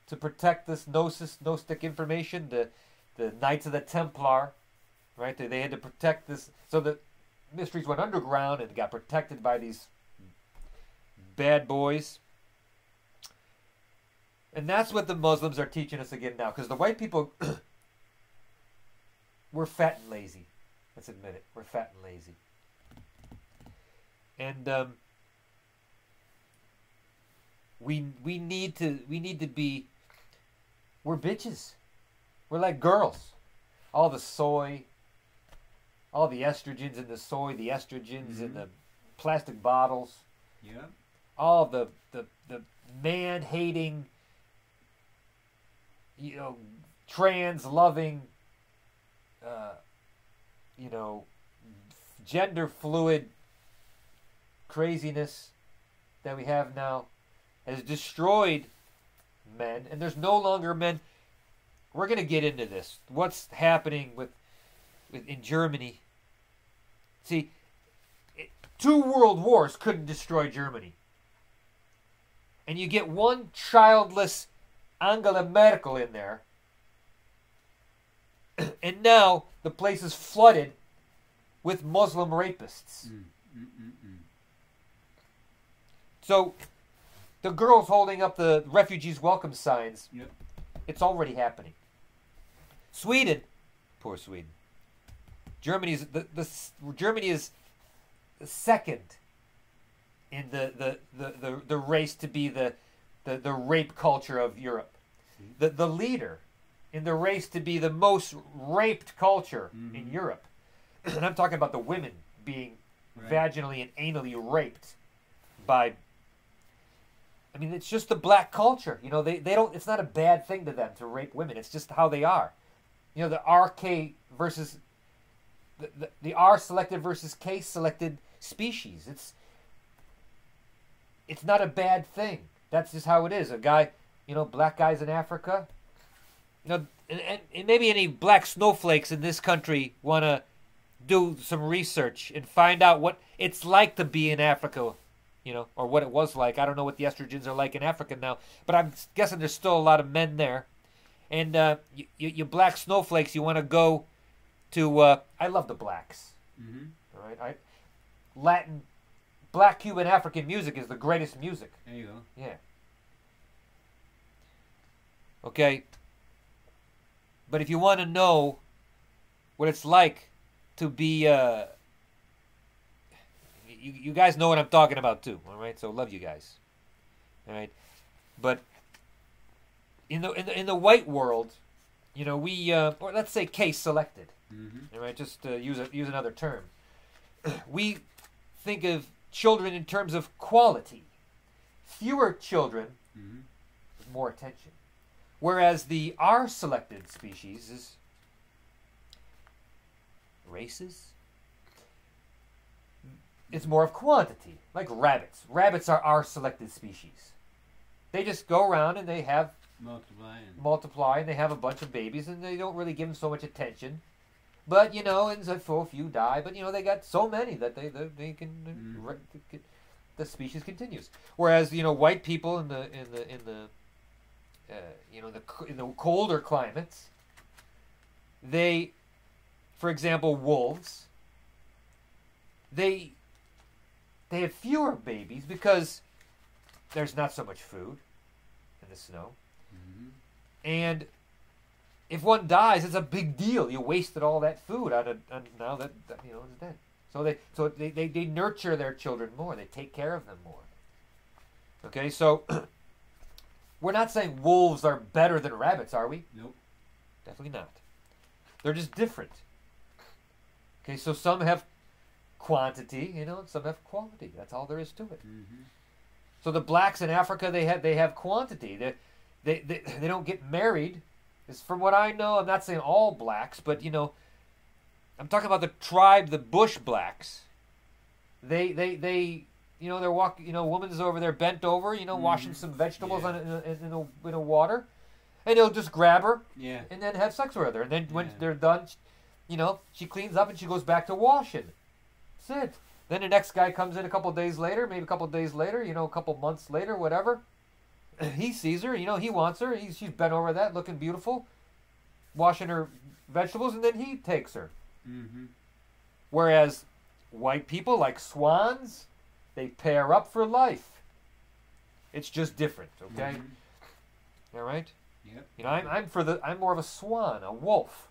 to protect this Gnostic information. The Knights of the Templar, right? They had to protect this. So that mysteries went underground and got protected by these bad boys. And that's what the Muslims are teaching us again now. Because the white people, we're fat and lazy. Let's admit it. We're fat and lazy. And we need to be, we're bitches. We're like girls. All the soy, all the estrogens in the soy, the estrogens in the plastic bottles. Yeah. All the man-hating, trans-loving, gender-fluid craziness that we have now has destroyed men, and there's no longer men. We're going to get into this. What's happening in Germany? See, 2 world wars couldn't destroy Germany. And you get one childless Angela Merkel in there, and now the place is flooded with Muslim rapists. So the girls holding up the refugees welcome signs, it's already happening. Sweden, poor Sweden. Germany is the second in the race to be the rape culture of Europe. The leader in the race to be the most raped culture in Europe. And I'm talking about the women being vaginally and anally raped by, I mean, it's just the black culture. They don't, it's not a bad thing to them to rape women. It's just how they are. The RK versus the R selected versus K selected species. It's not a bad thing. That's just how it is. A guy, black guys in Africa, and maybe any black snowflakes in this country want to do some research and find out what it's like to be in Africa, or what it was like. I don't know what the estrogens are like in Africa now, but I'm guessing there's still a lot of men there. And you black snowflakes, you want to go to, I love the blacks. All right, Latin, black, Cuban, African music is the greatest music. There you go. Yeah. Okay. But if you want to know what it's like to be, you guys know what I'm talking about too. All right, so love you guys. All right, but in the white world, we or let's say case selected. All right, just use another term. We think of children in terms of quality. Fewer children, more attention. Whereas the R-selected species is races. It's more of quantity, like rabbits. Rabbits are R-selected species. They just go around and they have multiply, and they have a bunch of babies, and they don't really give them so much attention. But and so a few die. But they got so many that they can the species continues. Whereas white people in the colder climates, they, for example, wolves, they have fewer babies because there's not so much food in the snow. And if one dies, it's a big deal. You wasted all that food on now that it's dead. So they nurture their children more. They take care of them more. Okay, so we're not saying wolves are better than rabbits, are we? Nope. Definitely not. They're just different. Okay, so some have quantity, and some have quality. That's all there is to it. So the blacks in Africa, they have quantity. They don't get married. It's from what I know. I'm not saying all blacks, but I'm talking about the tribe, the bush blacks. They they're walking. Woman's over there bent over, washing some vegetables in a water, and they'll just grab her, and then have sex with her. And then when they're done, she cleans up and she goes back to washing. That's it. Then the next guy comes in a couple days later, maybe a couple days later, a couple months later, whatever. He sees her, he wants her. She's bent over that, looking beautiful, washing her vegetables, and then he takes her. Whereas white people, like swans, they pair up for life. It's just different, okay? All right? Yep. You know, I'm more of a swan, a wolf.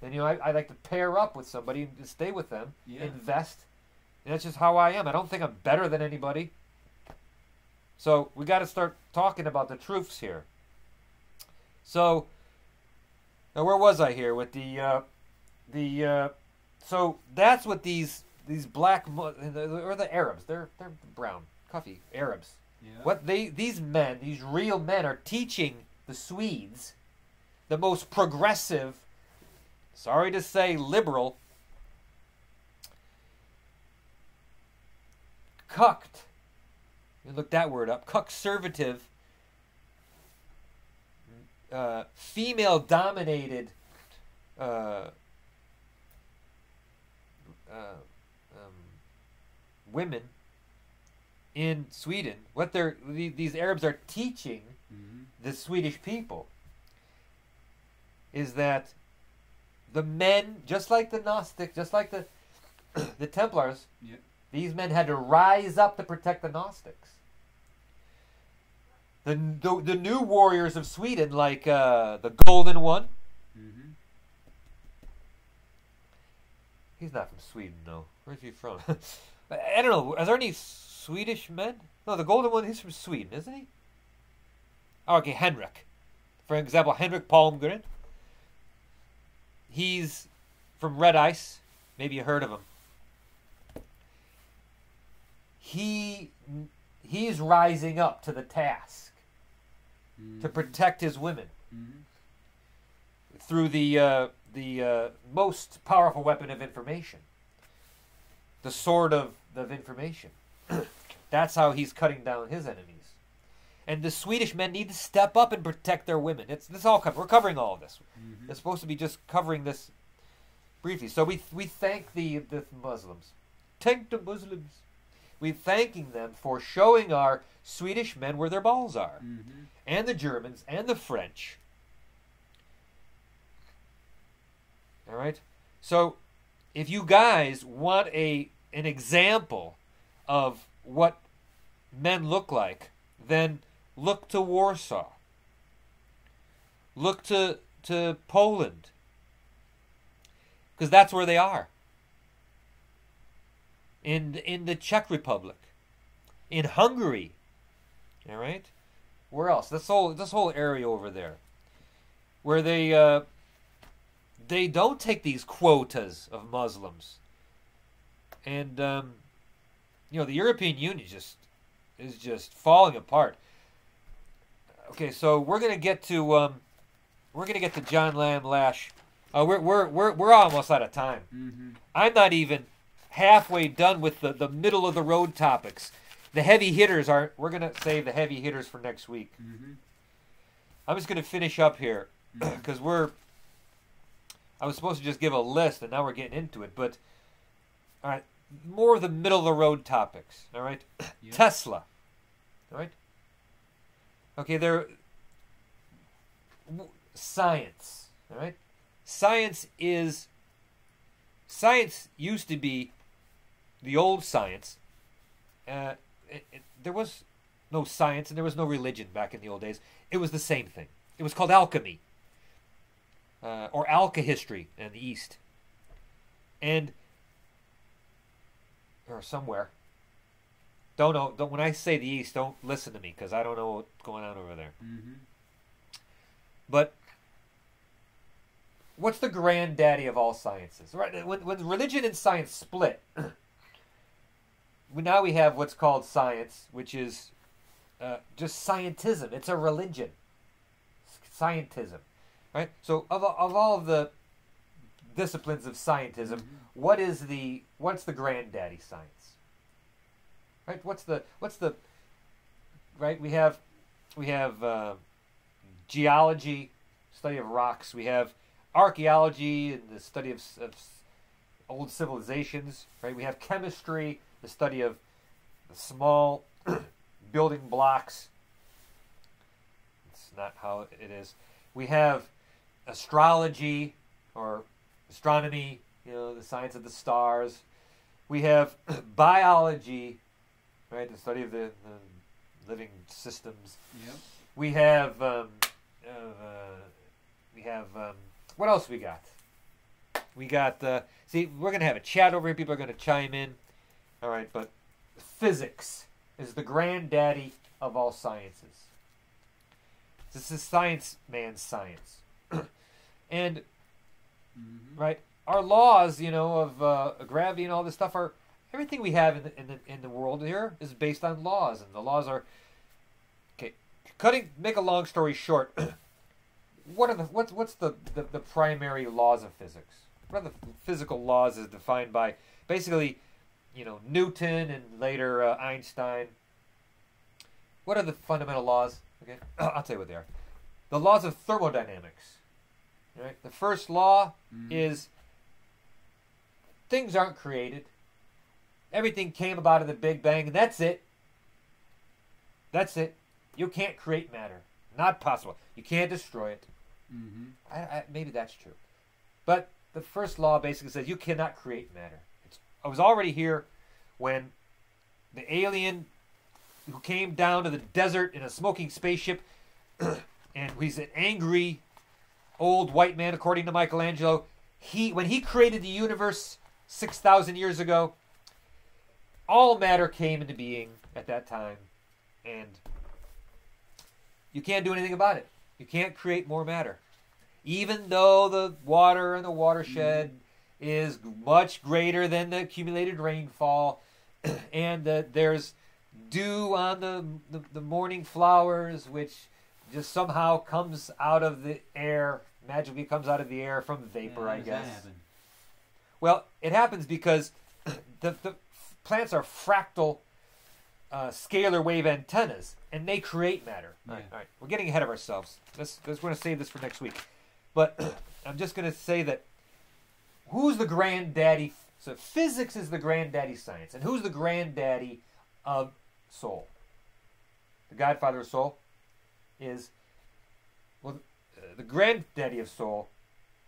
And you know, I like to pair up with somebody and stay with them, invest. And that's just how I am. I don't think I'm better than anybody. So we got to start talking about the truths here. So now where was I here with so that's what these black or the Arabs, they're brown, coffee Arabs. Yeah. What these real men are teaching the Swedes, the most progressive, sorry to say liberal, cucked, you look that word up, cuckservative, female-dominated women in Sweden. What these Arabs are teaching the Swedish people is that the men, just like the Gnostic, just like the the Templars, these men had to rise up to protect the Gnostics. The new warriors of Sweden, like the Golden One. He's not from Sweden, though. Where's he from? I don't know. Are there any Swedish men? No, the Golden One, he's from Sweden, isn't he? Oh, okay, Henrik. For example, Henrik Palmgren. He's from Red Ice. Maybe you heard of him. He's rising up to the task to protect his women through the most powerful weapon of information, the sword of information. That's how he's cutting down his enemies. And the Swedish men need to step up and protect their women. This all we're covering all of this. It's supposed to be just covering this briefly. So we thank the Muslims. Thank the Muslims. We're thanking them for showing our Swedish men where their balls are. And the Germans and the French. All right? So if you guys want an example of what men look like, then look to Warsaw. Look to Poland. Because that's where they are. In the Czech Republic. In Hungary. All right? Where else? This whole area over there. Where they don't take these quotas of Muslims. And you know, the European Union is just falling apart. Okay, so we're gonna get to John Lamb Lash. We're almost out of time. I'm not even halfway done with the middle of the road topics. The heavy hitters we're gonna save the heavy hitters for next week. I'm just gonna finish up here because I was supposed to just give a list and now we're getting into it, but all right, more of the middle of the road topics. All right, Tesla. All right. Okay, science. All right, science used to be the old science. There was no science and there was no religion back in the old days. It was the same thing. It was called alchemy. Or alchemy in the East. Or somewhere. Don't know. When I say the East, don't listen to me because I don't know what's going on over there. But what's the granddaddy of all sciences? Right? When religion and science split, now we have what's called science, which is just scientism. It's a religion. Scientism. Right? So of all of the disciplines of scientism, what's the granddaddy science? Right? What's the right? We have geology, study of rocks. We have archaeology and the study of old civilizations. Right? We have chemistry, the study of the small building blocks. It's not how it is. We have astrology or astronomy, the science of the stars. We have biology, right? The study of the living systems. Yep. We have what else we got? We got see, we're gonna have a chat over here. People are gonna chime in. All right, but physics is the granddaddy of all sciences. This is science man's science, and right, our laws, you know, of gravity and all this stuff are everything we have in the world here is based on laws, and the laws are okay. Make a long story short. What's the primary laws of physics? What are the physical laws as defined by basically, you know, Newton and later Einstein? What are the fundamental laws? Okay, I'll tell you what they are. The laws of thermodynamics. Right. The first law is things aren't created. Everything came about in the Big Bang, and that's it. That's it. You can't create matter. Not possible. You can't destroy it. Maybe that's true. But the first law basically says you cannot create matter. I was already here when the alien who came down to the desert in a smoking spaceship, and he's an angry old white man, according to Michelangelo. When he created the universe 6,000 years ago, all matter came into being at that time, and you can't do anything about it. You can't create more matter. Even though the water in the watershed is much greater than the accumulated rainfall, and there's dew on the morning flowers, which just somehow comes out of the air, magically comes out of the air from vapor, I guess. That happen? Well, it happens because the plants are fractal scalar wave antennas, and they create matter. Yeah. All right. We're getting ahead of ourselves. We're going to save this for next week. But I'm just going to say that who's the granddaddy? So physics is the granddaddy science. And who's the granddaddy of soul? The godfather of soul is, well, the granddaddy of soul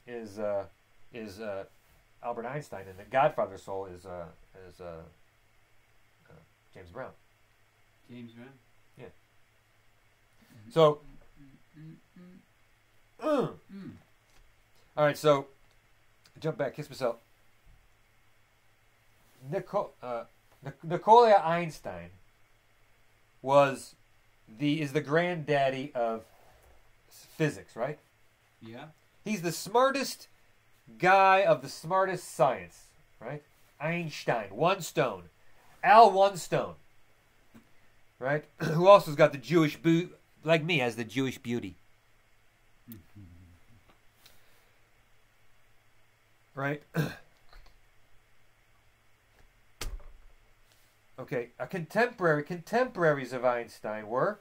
is Albert Einstein, and the godfather of soul is James Brown. James Brown? Yeah. So, all right, so jump back, kiss myself. Nikola Einstein is the granddaddy of physics, right? Yeah. He's the smartest guy of the smartest science, right? Einstein, one stone. Al One Stone, right? Who also has got the Jewish like me, has the Jewish beauty. Right? Okay, contemporaries of Einstein were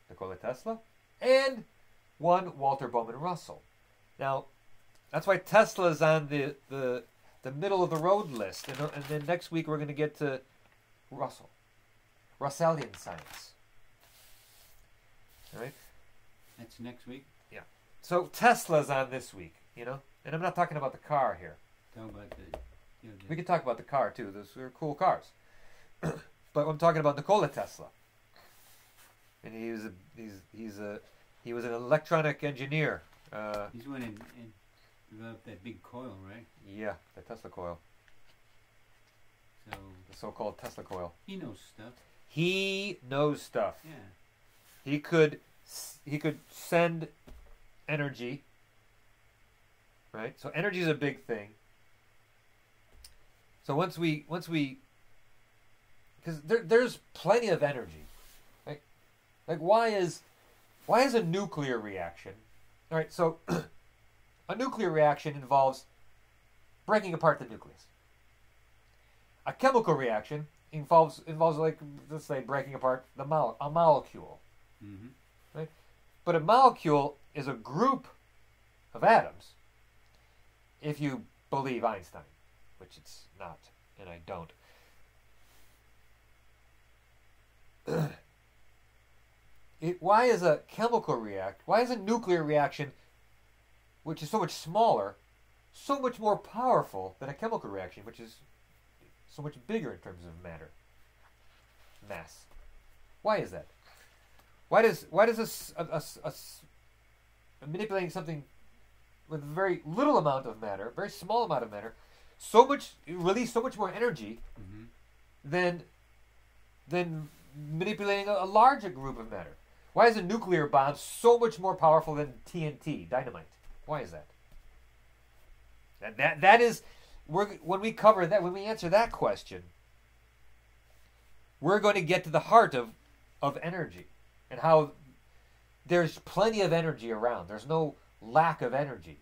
Nikola Tesla and one Walter Bowman Russell. Now, that's why Tesla's on the middle of the road list, and then next week we're going to get to Russellian science. All right? That's next week? Yeah. So Tesla's on this week, you know? And I'm not talking about the car here. Talking about we could talk about the car, too. Those are cool cars. But I'm talking about Nikola Tesla. And he was an electronic engineer. He's one in developed that big coil, right? Yeah, the Tesla coil. So the so-called Tesla coil. He knows stuff. He knows stuff. Yeah. He could send energy. Right? So energy is a big thing. So once we because there's plenty of energy. Like why is a nuclear reaction? All right, so a nuclear reaction involves breaking apart the nucleus. A chemical reaction involves like, let's say, breaking apart a molecule. Mm-hmm. Right? But a molecule is a group of atoms, if you believe Einstein, which it's not, and I don't. Why is a nuclear reaction, which is so much smaller, so much more powerful than a chemical reaction, which is so much bigger in terms of matter, mass. Why is that? Why does manipulating something with a very little amount of matter, very small amount of matter, release so much more energy than manipulating a larger group of matter? Why is a nuclear bomb so much more powerful than TNT, dynamite? Why is that? That is, when we cover that, when we answer that question, we're going to get to the heart of energy and how there's plenty of energy around. There's no lack of energy.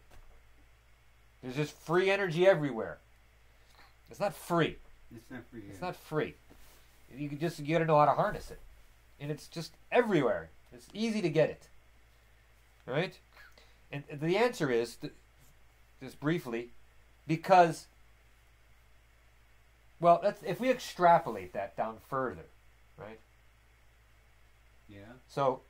There's just free energy everywhere. It's not free. It's not free. It's not free. You got to know how to harness it, and it's just everywhere. It's easy to get it. All right, and the answer is, just briefly, because, well, if we extrapolate that down further, right? Yeah. So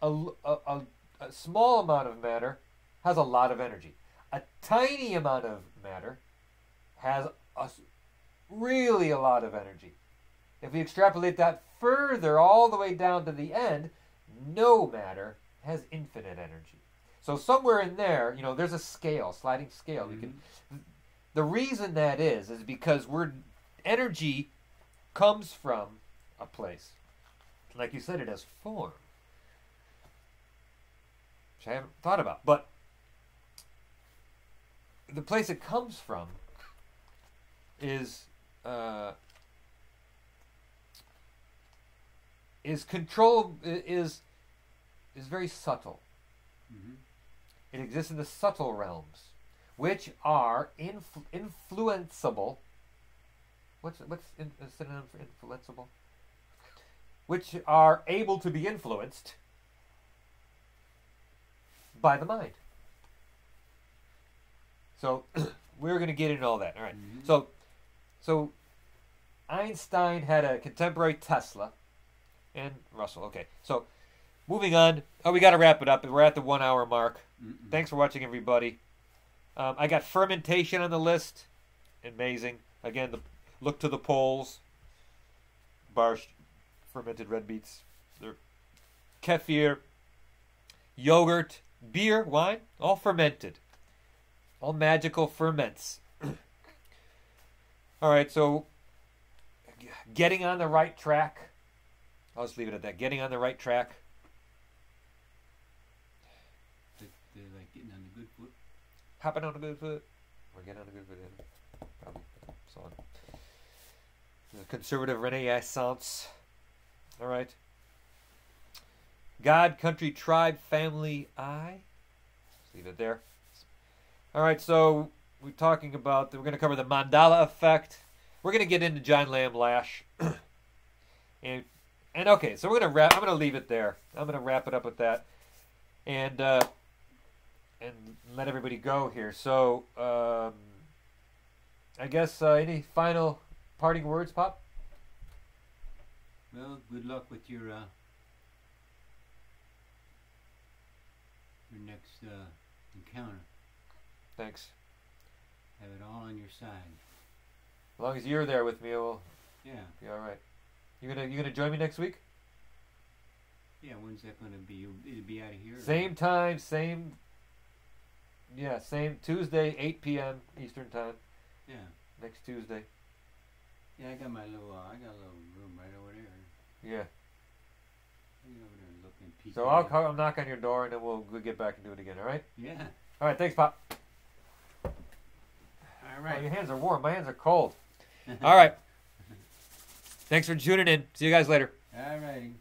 a small amount of matter has a lot of energy. A tiny amount of matter has really a lot of energy. If we extrapolate that further all the way down to the end, no matter has infinite energy. So somewhere in there, there's a scale, sliding scale. The reason that is because energy comes from a place. Like you said, it has form, which I haven't thought about. But the place it comes from is very subtle. It exists in the subtle realms, which are influenceable. What's a synonym for influenceable? Which are able to be influenced by the mind. So we're going to get into all that. All right. So Einstein had a contemporary Tesla and Russell. Okay. So moving on. Oh, we got to wrap it up. We're at the 1 hour mark. Thanks for watching, everybody. I got fermentation on the list. Amazing. Again, look to the polls. Barsh, fermented red beets. Kefir, yogurt, beer, wine, all fermented. All magical ferments. All right, so getting on the right track. I'll just leave it at that. Getting on the right track. They're like getting on the good foot. Hopping on the good foot. Or getting on the good foot. Probably. So on. The conservative Renaissance. All right. God, country, tribe, family, I. Let's leave it there. All right, so we're talking about, we're going to cover the Mandela effect. We're going to get into John Lamb Lash. and okay, so I'm going to leave it there. I'm going to wrap it up with that. And let everybody go here. So, I guess any final parting words, Pop? Well, good luck with your next encounter. Thanks. Have it all on your side. As long as you're there with me, we'll be all right. You gonna join me next week? Yeah, when's that gonna be? It'll be out of here. Same time, same Tuesday, 8 p.m. Eastern time. Yeah. Next Tuesday. Yeah, I got a little room right over there. Yeah. Over there looking. Peeking So I'll knock on your door and then we'll get back and do it again. All right? Yeah. All right. Thanks, Pop. All right. Oh, your hands are warm. My hands are cold. All right. Thanks for tuning in. See you guys later. All righty.